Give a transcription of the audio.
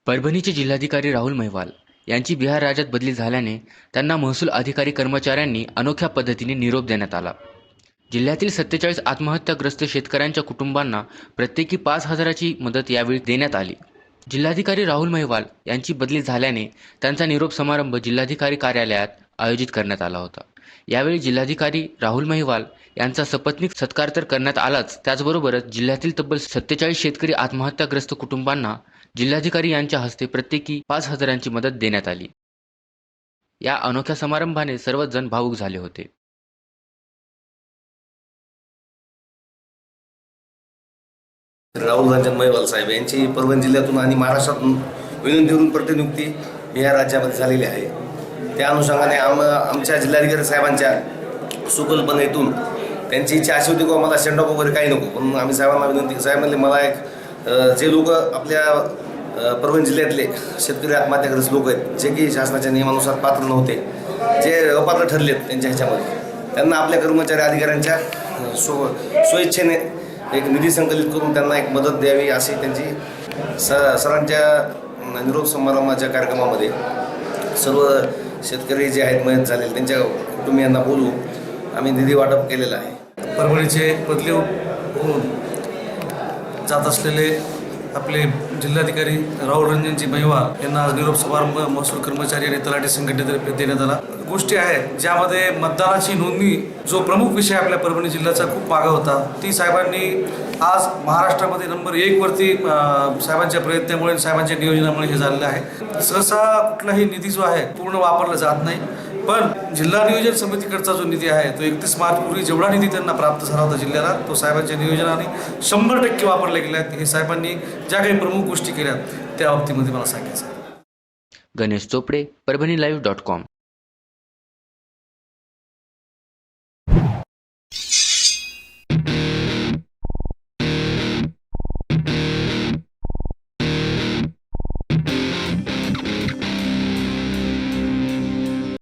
परभणीचे जिल्हाधिकारी राहुल महिवाल यांची बिहार राज्यात बदली झाल्याने त्यांना महसूल अधिकारी कर्मचाऱ्यांनी अनोख्या पद्धतीने निरोप देण्यात आला। जिल्ह्यातील 47 आत्महत्याग्रस्त शेतकऱ्यांच्या कुटुंबांना प्रत्येकी 5,000ची मदत यावेळी देण्यात आली। जिल्हाधिकारी राहुल महिवाल यांची बदली झाल्याने त्यांचा निरोप समारंभ जिल्हाधिकारी कार्यालयात आयोजित करण्यात आला होता। यावेळी जिल्हाधिकारी राहुल महिवाल यांचा सपत्नीक सत्कार तर करण्यात आलाच, त्याचबरोबरच जिल्ह्यातील तब्बल 47 शेतकरी आत्महत्याग्रस्त कुटुंबांना जिल्हाधिकारी यांच्या हस्ते प्रत्येकी 5,000ची मदत देण्यात आली। या अनोख्या समारंभाने सर्वच जण भावुक झाले होते। राहुल रंजन महिवाल साहेब यांची परभणी जिल्ह्यातून आणि महाराष्ट्रातून विनंतीवरून प्रतिनियुक्ती बिहार राज्यामध्ये झालेली आहे। त्या अनुषंगाने आमच्या जिल्हाधिकारी साहेबांच्या सुकल्पनेतून त्यांची इच्छा अशी होती की मला सेंडऑफ वगैरे काही नको, पण आम्ही साहेबांना विनंती साहेब म्हणले मला एक जे लोक आपल्या परभणी जिल्ह्यातले शेतकरी आत्महत्याग्रस्त लोक आहेत जे की शासनाच्या नियमानुसार पात्र नव्हते, जे अपात्र ठरलेत त्यांच्या ह्याच्यामध्ये, त्यांना आपल्या कर्मचारी अधिकाऱ्यांच्या स्वइच्छेने एक निधी संकलित करून त्यांना एक मदत द्यावी अशी त्यांची सरांच्या निरोप समारंभाच्या कार्यक्रमामध्ये सर्व शेतकरी जे आहेत मयत झालेले त्यांच्या कुटुंबियांना बोलवून आम्ही निधी वाटप केलेलं आहे। परभणीचे बदली होऊन जात असलेले आपले जिल्हाधिकारी राहुल रंजनजी महिवाल यांना आज निरोप समारंभ महसूल कर्मचारी आणि तलाठी संघटनेतर्फे देण्यात आला। गोष्टी आहेत ज्यामध्ये मतदानाची नोंदणी जो प्रमुख विषय आपल्या परभणी जिल्ह्याचा खूप मागा होता, ती साहेबांनी आज महाराष्ट्रामध्ये नंबर 1 वरती साहेबांच्या प्रयत्नामुळे साहेबांच्या नियोजनामुळे हे झालेलं आहे। सहसा कुठलाही निधी जो आहे पूर्ण वापरला जात नाही, पण जिल्हा नियोजन समितीकडचा जो निधी आहे तो 31 मार्चपूर्वी जेवढा निधी त्यांना प्राप्त झाला होता जिल्ह्याला, तो साहेबांच्या नियोजनाने 100% वापरले गेले आहेत। हे साहेबांनी ज्या काही प्रमुख गोष्टी केल्या त्या बाबतीमध्ये मला सांगायचं आहे। गणेश चोपडे, परभणीलाईव्ह.com